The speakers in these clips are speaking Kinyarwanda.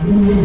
Jangan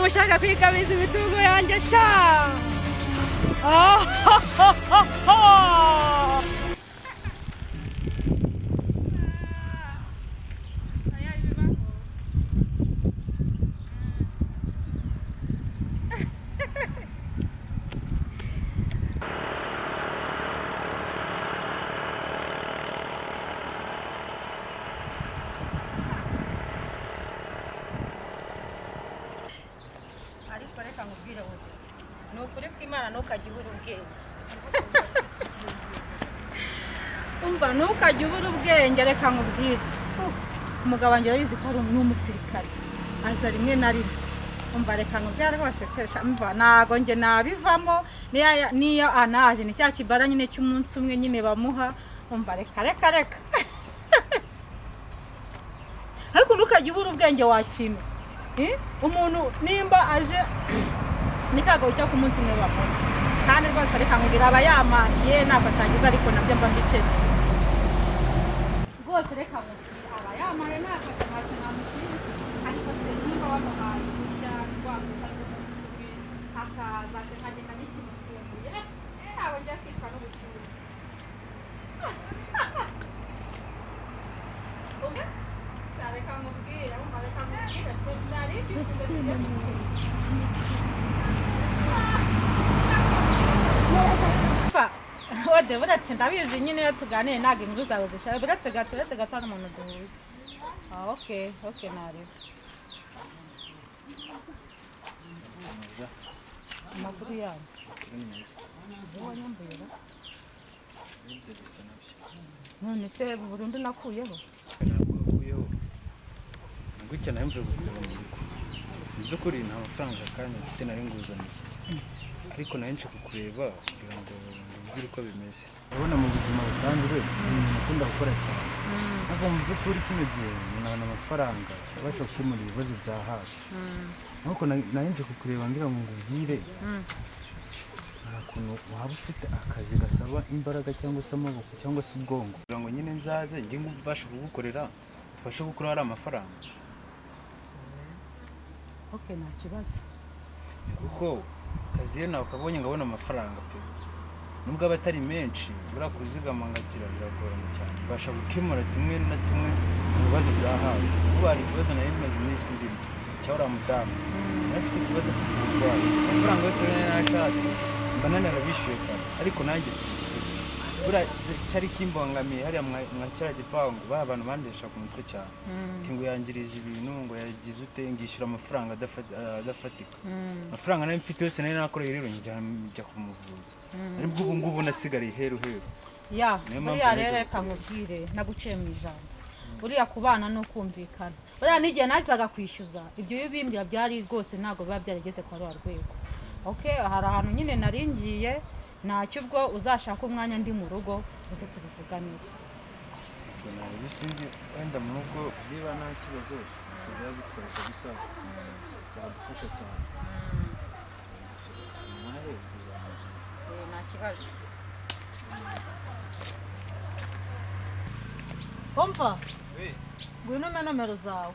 musyaka kwikabisa imitungo yanjye sha. Reka nkubwire wowe ni ukuri ko Imana ntukajya ubura ubwenge umva ntukajya ubura ubwenge reka nkubwire umugabo wanjye yabizi ko ari umusirikare aza rimwe na rimwe umva reka nkubwire rwose tesha umva nago nge nabivamo niyo anaje ni cya kibara nyine cy'umunsi umwe nyine bamuha umva reka ariko ntukajya ubura ubwenge wakintu umuntu nimba aje nikago cyo ku munsi mwe bakora kandi rwose reka nkubwira abayamaniye ntabwo atangiza ariko nabyo mba mbicene rwose reka nkubwira abayamaniye ntabwo namushinze ariko se niba wamuhaye cyangwa rwamushaka n'umusuri akaza akagenda n'ikimutunguye ntabwo njya kwitwa n'ubushyuhe reka nkubwira Ode buratse ndabizi nyine iyo tuganire ntago inkuru zawe zishaka buratse gato n'umuntu duhuye. Okay nareba. Amakuru yawe. None se burundu nakuyeho. Gutya nayo mvuye gukureba mu rugo nzi kuri nta mafaranga kandi mfite nari nguzaniye ariko nayo nje kukureba kugira ngo mbwire uko bimeze urabona mu buzima busanzwe nakunda gukora cyane ariko mu by'ukuri kino gihe nabona amafaranga abasha gukemura ibibazo bya hafi nuko nayo nje kukureba ngira ngo ngubwire nta kuntu waba ufite akazi gasaba imbaraga cyangwa se amaboko cyangwa se ubwonko kugira ngo nyine nzaze njye ngubashe kugukorera tubashe gukora hari amafaranga. Okay nta kibazo kuko kazi ye nawe ukabonye ngabona amafaranga pe nubwo abatari menshi burakuzigama ngakira biragorana cyane basha gukemura tumwe na tumwe mu bibazo bya hafi kuko hari ikibazo nayo bimaze iminsi ndimo cyahora mudamu afite ikibazo afite uburwayi amafaranga yose narashatse mbana narabishyuye kare ariko nanjye si bura cyari kimbangamiye hariya mwakira gipangu abantu bandesha ku mutwe cyane ngo yangirije ibintu ngo yagize ute ngishyura amafaranga adafatika amafaranga nari mfite yose nari nakoreye rero njya kumuvuza ariko ubu ngubu nasigariye heru ya buriya rero reka nkubwire naguciye mu ijambo buriya kubana no kumvikana buriya n'igihe nazaga kwishyuza ibyo bibimbya byari rwose ntabwo biba byarigeze kwa rwego hari ahantu nyine naringiye ntacyo ubwo uzashaka umwanya ndi mu rugo uze tubivuganire bisinzi wenda mu rugo niba nta kibazo tujya gukoresha bisaba cyagufasha cyane nta kibazo umva ngwino me nomero zawe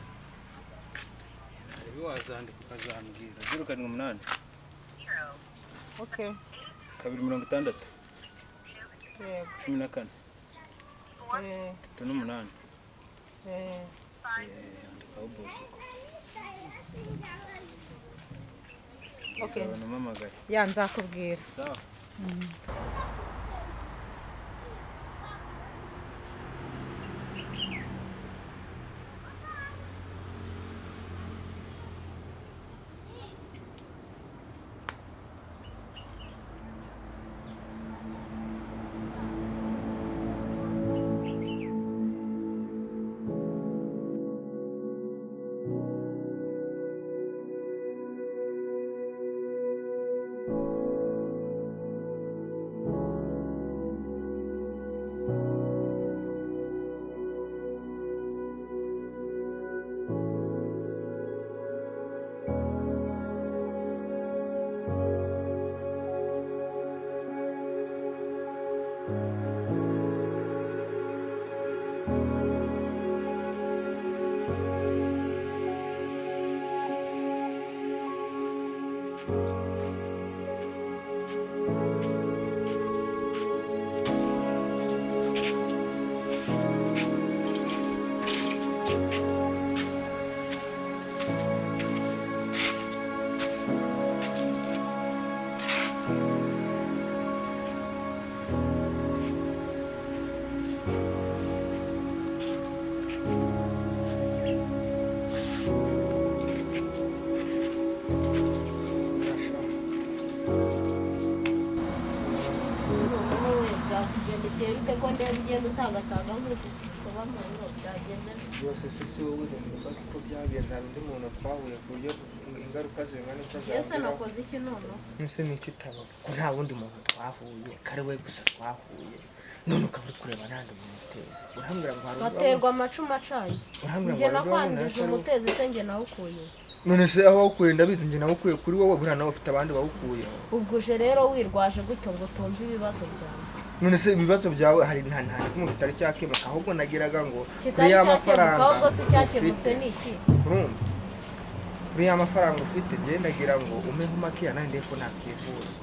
ibi wazandika ukazambwira 078 okay 260 yego 14 38 andikaho Bosco. okay Nzabamamagara ya nzakubwira sawa. ko ndeba ugenda utagataga nk'uko bamwe byagenda byose si wowe ndumva ko byagenze hari undi muntu twahuye ku buryo ingaruka zingana icyo ese nakoze iki none ese ni kitaba ko nta wundi muntu twahuye kare we gusa twahuye none ukaba uri kureba nandi mu mutezi urambwira ngo hari baterwa amacumu acanye njye nakwandije umutezi se njye nawukuye none se aho wawukuye ndabizi njye nawukuye kuri wowe buriya nawe ufite abandi bawukuye ubwo uje rero wirwaje gutyo ngo utumve ibibazo byawe none se ibibazo byawe hari nta kumwe kitari cyakemuka ahubwo nagiraga ngo kitari cyakemuka ahubwo se cyakemutse ni iki urumva kuri ya mafaranga ufite gendagira ngo umeho makiya nandi ko nakivuza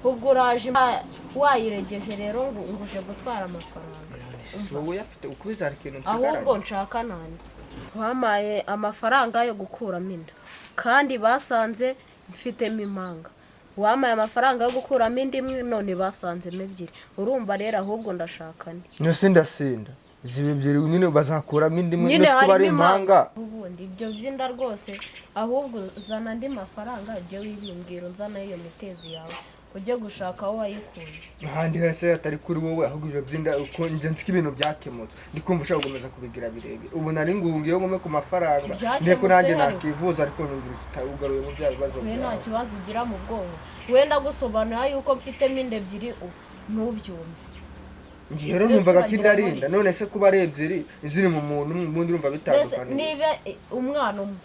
ubwo uraje wayiregeje rero ngo uje gutwara amafaranga si wowe yafite ukubiza hari ikintu nsigaranye ahubwo nshaka nani wamaye amafaranga yo gukuramo inda kandi basanze mfitemo impanga wamaye amafaranga yo gukuramo indi imwe none basanzemo ebyiri urumva rero ahubwo ndashakane nose ndasinda izi ebyiri nyine bazakuramo indi imwe nose ko bari impanga ubundi ibyo by'inda rwose ahubwo zana andi mafaranga ujye wibimbwira unzana iyo mitezi yawe ujye gushaka aho wayikuye ahandi hese atari kuri wowe ahubwo ibyo by'inda uko nje nzi ko ibintu byakemutse ndikumva ushaka gukomeza kubigira birebire ubu nari ngungiyeho ngome ku mafaranga ndeko nanjye nakivuza ariko numvira utarugaruye mu bya bibazo byawe nta kibazo ugira mu bwonko wenda gusobanura yuko mfitemo inda ebyiri ntubyumve ngiye rero numvaga ko indarinda none se kuba ari ebyiri ziri mu muntu ubundi urumva bitandukanye niba umwana umwe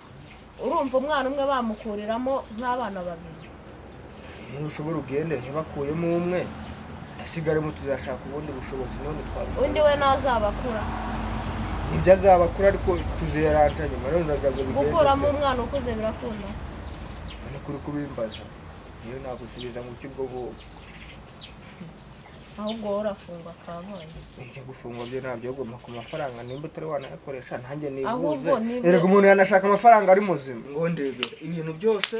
urumva umwana umwe bamukuriramo nk'abana babiri niba ushobora ugende ntibakuyemo umwe asigaremo tuzashaka ubundi bushobozi none twabikora undi we nazabakura nibyo azabakura ariko tuzeranja nyuma none uragira ngo bigende gukuramo umwana ukuze birakunda none kuri kubimbaza niyo nagusubiza mu cy'ubwo bwoko ahubwo wowe urafungwa kabaye ibyo gufungwa byo ntabyo ugomba ku mafaranga nimba utari wanayakoresha ntanjye nibuze ahubwo erega umuntu yanashaka amafaranga ari muzima ngo ndebere ibintu byose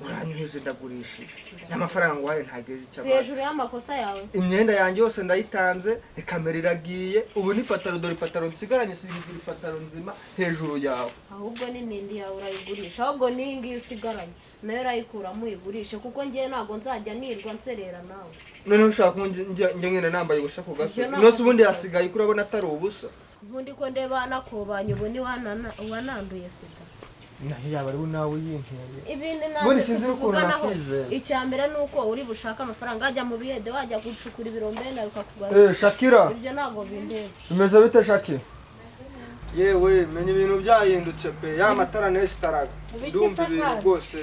uranyuheze ndagurishije n'amafaranga wayo ntageze icyo si hejuru y'amakosa yawe imyenda yanjye yose ndayitanze ikamera iragiye ubu n'ipataro dore ipataro nsigaranye sigura ipataro nzima hejuru yawe ahubwo n'indi yawe urayigurisha ahubwo n'iyi ngiyi usigaranye nayo urayikuramo uyigurishe kuko ngewe ntabwo nzajya nirwa nserera nawe noneho ushaka ko njya ngenda nambaye ubusa ku gasozi nose ubundi hasigaye ko urabona atari ubusa ubundi ko ndeba nakubanye ubu ni wananduye sida naho yaba ari nawe yinteye ibindi ubundi sinzi ukuntu nakwizera icya mbere ni uko uri bushaka amafaranga wajya mu biyede wajya gucukura ibirombe nawe ukakugaruka Shakira ibyo ntabwo bindeba bimeze bite Shaki yewe menya ibintu byahindutse pe ya matara nesitaraga ndumva ibintu rwose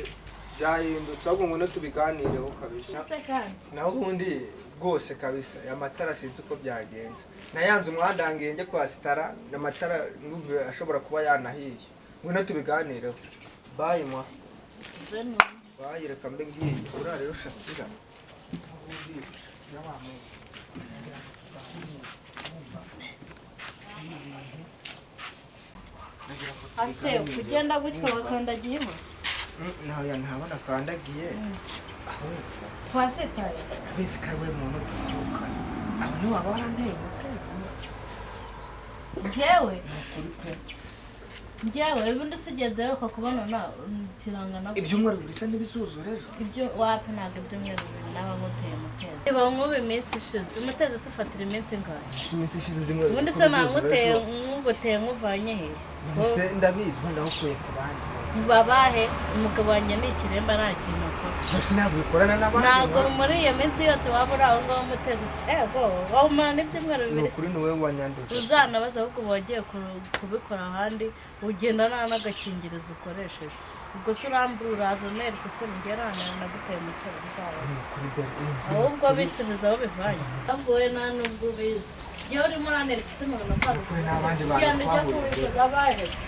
byahindutse ahubwo ngo tubiganireho kabisa naho ubundi rwose kabisa aya matara sinzi uko byagenze nayanze umuhanda hangiye njye kwa sitara amatara n'uvuye ashobora kuba yanahiye ngwino tubiganireho bayi mwa bayi reka mbe ngiye uriya rero Shakira ase kugenda gutya wakandagiyeho ntabona kandagiye ahubwo twasetaye abizi ko ari we muntu tukirukana abo niwaba waranteye umutezi njyewe ubundi usigaye duheruka kubonana kirangana ibyumweru bisa n'ibizuzura ejo ibyo wapi ntabwo ibyumweru bibiri naba nkuteye umutezi iba nk'ubu iminsi ishize umutezi se ufatira iminsi ingahe iminsi ishize ibyumweru ubundi se nkuguteye nkuvanye he mbese ndabizi wenda ukuye ku bandi babahe umugabo wanjye ni ikiremba nta kintu akora mbese ntabwo bikorana n'abandi ntabwo muri iyo minsi yose waba uri aho ngaho umutezi ego wawumara n'ibyumweru bibiri kuri ni wowe wanyanduje uzanabaza ahubwo wagiye kubikora ahandi ugenda nta n'agakingirizo ukoresheje ubwo se urambura uraza unerese se mugerane naguteye umutezi uzabaza ahubwo bisubiza aho bivanye ahubwo wowe nta n'ubwo ubizi iyo urimo uranerese se mubona ko ari ugenda ujya kubikoza abaheze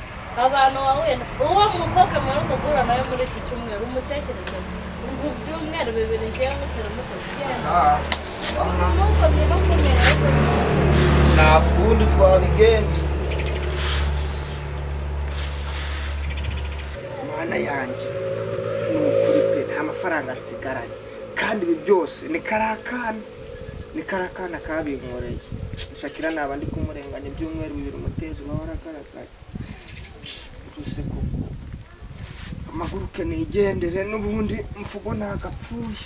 abantu wahuye uwo mukobwa mperuka guhura nawe muri iki cyumweru umutekereze mu byumweru bibiri ngewe mutera umukozi ugenda ntukoze no kumera nta kundi twabigenza mana yanjye ni ukuri pe nta mafaranga nsigaranye kandi ibi byose ni karakana kabinkoreye Shakira naba ndi kumurenganya ibyumweru bibiri umutezi uba waragaragaye gusa koko amaguruke nigendere n'ubundi mfugo ntagapfuye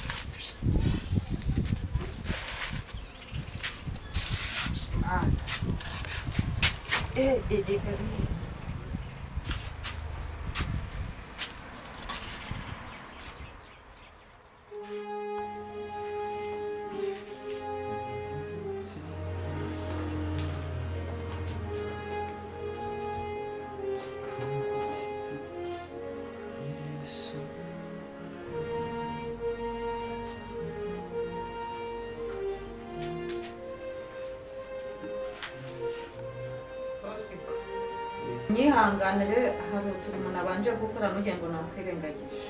nyihanganire hari uturimo nabanje gukora n'ugiye ngo nakwirengagije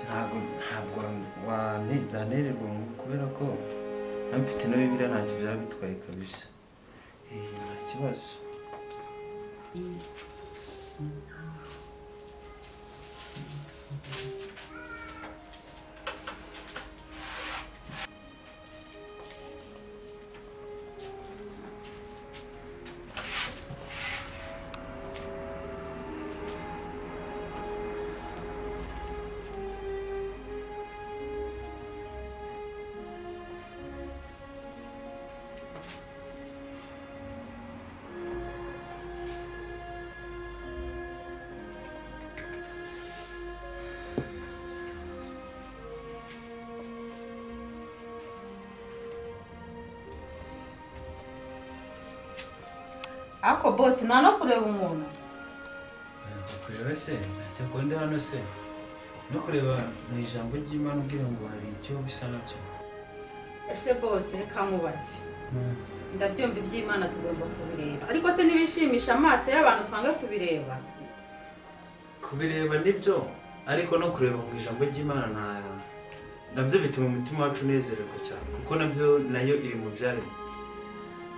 ntabwo byanererwa kubera ko mfite na Bibiliya ntacyo byaba bitwaye kabisa nta kibazo ako boss nta no kureba umuntu kureba se ntacyo akunda hano se no kureba mu ijambo ry'Imana ubwira ngo hari icyo bisa nabyo ese boss reka nkubaze ndabyumva iby'Imana tugomba kubireba ariko se nibishimisha amaso y'abantu twanga kubireba nibyo ariko no kureba mu ijambo ry'Imana nabyo bituma umutima wacu unezererwa cyane kuko nabyo nayo iri mu byaremwe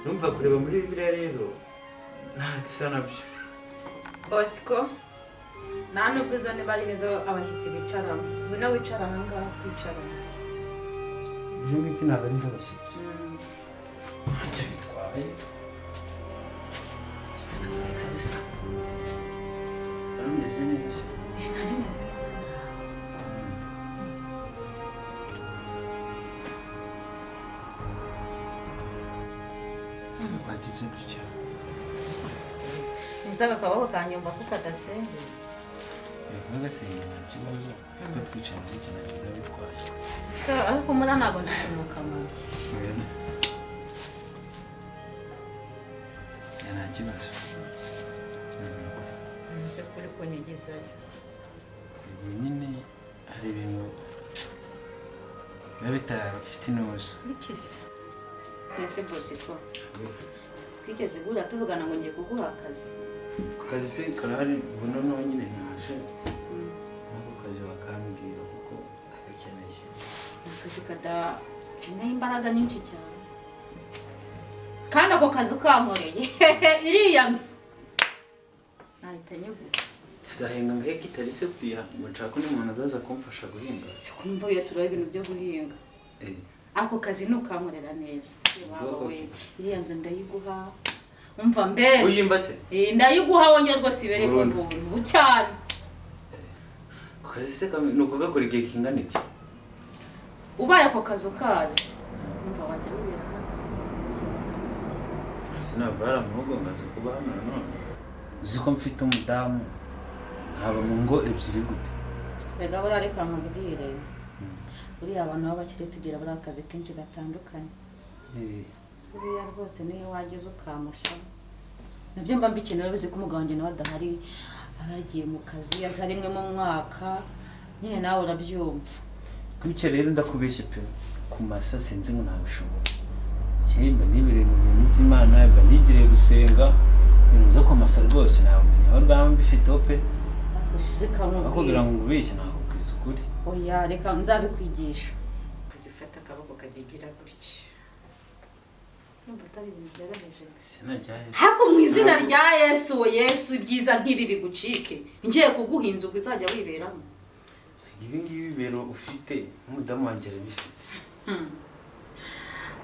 numva kureba muri Bibiliya rero nta gisa nabyo Bosco nta nubwo izo niba ari nizo abashyitsi bicaramo we nawe wicara aha ngaha twicaramo ibyo ngibyo ntabwo ari iz'abashyitsi ntacyo bitwaye kabisa rumeze neza nari meze neza wagize gutya nisaga akabaho kanyumva ko kadasengeye nk'agasenge nta kibazo ariko twicaye muri iki ntacyo byaba bitwaye so ariko muri ntabwo ndi kumuka amabyi nta kibazo nze kuri kunyigizayo ubu nyine hari ibintu biba bitarafite inoze. Ikisi. Twese Bosco. Twigeze gura tuvugana ngo ngiye kuguha akazi. Ku kazi se karahari ubuno no nyine naje. Nako kazi bakambwira kuko agakeneye. Akazi keneye imbaraga nyinshi cyane. Kandi ako kazi ukankoreye iriya nzu. Nahita nyegura. Tuzahinga ngahe kitari se kuya ngo nshaka undi muntu azaza kumfasha guhinga. Sikumva iyo turaba ibintu byo guhinga. Ako kazi nukankorera neza. Wawe iriya nzu ndayiguha. Umva mbese. Uyimba se? Ndayiguha wonye rwose ibere ku buntu bucyane. Ku kazi se nuko gakora igihe kingana iki? Ubaye ako kazi ukazi. Umva wajya bibera. Sinavara mu rugo ngaza kuba hano none. Uzi ko mfite umudamu haba mu ngo ebyiri gute? Rega bari ariko nkubwire. Uriya abantu b'abakire tugira bari akazi kenshi gatandukanye. Uriya rwose niyo wageze ukamusha. Nabyo mba mbikenera bizi ko umugabo wanjye nawe adahari abagiye mu kazi aza rimwe mu mwaka. Nyine nawe urabyumva. Kuki rero ndakubeshye pe ku masa sinzi ngo nabishobora. Kimba nibire mu bintu by'Imana yaba nigiriye gusenga ibintu byo kumasa rwose nabumenya aho rwamba bifite ope. Reka kugira ngo ubeshye ntabwo kwiza ukuri. Oya reka nzabikwigisha. Ukagifata akaboko kagigira gutya. Numva atari ibintu byaraheje. Sinajyaye. Hako mu izina rya Yesu ibyiza nk'ibi bigucike. Ngiye kuguhinza ubwo uzajya wiberamo. Ibi ngibi bibero ufite umudamu wanjye arabifite.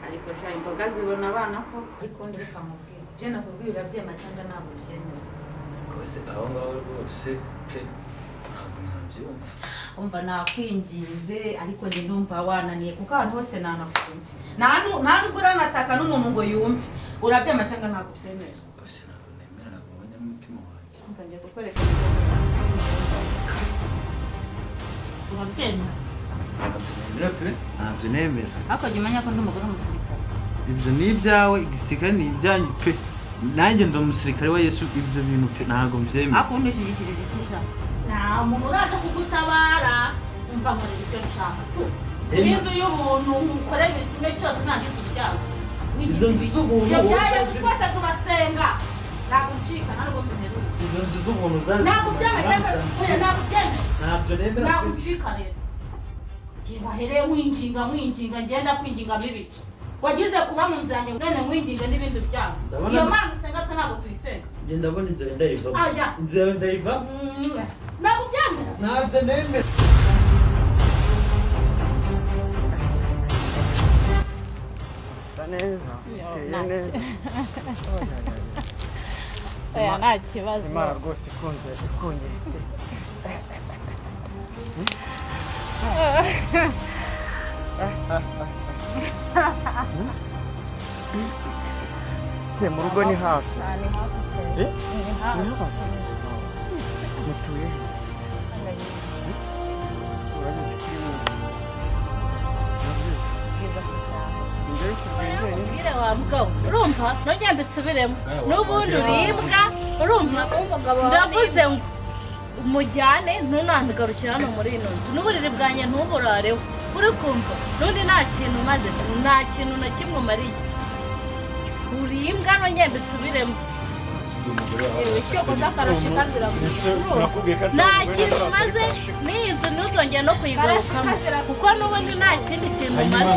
Ariko sha imboga zibona abana koko. Ariko ndeka mubwira. Je nakubwira byema cyangwa ntabwo byemera. Rwose aho ngaho rwose pe ntabwo nabyumva. Umva nakwinginze ariko ndi ndumva wananiye kuko ahantu hose nanafunze. Nta nubwo uranataka n'umuntu ngo yumve. Urabyema cyangwa ntabwo byemera. Rwose ntabwo nemera ntabwo ubonye mu mutima wanjye. Umva ngiye kukwereka ibibazo byose. Urabyemera? Ntabyo nemera pe ntabyo nemera. Ariko jya umenya ko ndi umugore w'umusirikare. Ibyo ni ibyawe igisirikare ni ibyanyu pe nanjye ndi umusirikare wa Yesu ibyo bintu pe ntabwo mbyemera. Akundi shigikirije ikisha. Nta muntu uraza kugutabara umva nkorera ibyo nshaka tu. Inzu y'ubuntu ukorera buri kimwe cyose ntagize uryango. Izo nzu z'ubuntu Ibyo bya Yesu twese tubasenga. Ntabwo ncika ntabwo mbeneru. Izo nzu z'ubuntu zazi. Ntabwo byemera oya ntabwo byemera. Ntabyo nemera. Ntabwo ncika rero. Gihe bahereye mwinginga ngenda kwinginga mibiki. Wagize kuba mu nzu yanjye none mwinginga n'ibindi byago. Iyo Mana usenga twe ntabwo tuyisenga. Nge ndabona inzu yawe ndayiva. Inzu yawe ndayiva. Ntabwo byemera. Ntabyo nemera. Neza. Neza. Oya nta kibazo. Imana rwose ikunze ikongera. Se mu rugo ni hafi. Ni hafi. Ni hafi. Mutuye he? Urabizi kuri mwiza. Ubwire wa mugabo urumva nongeye mbisubiremo n'ubundi urimbwa urumva ndavuze ngo umujyane ntunandigarukire hano muri ino nzu n'uburiri bwanjye ntuburareho uri kumva n'undi nta kintu maze nta kintu na kimwe umariye urimbwa nongeye mbisubiremo icyo koza akarashe kazira nta kintu maze n'iyi nzu ntuzongere no kuyigarukamo kuko n'ubundi nta kindi kintu maze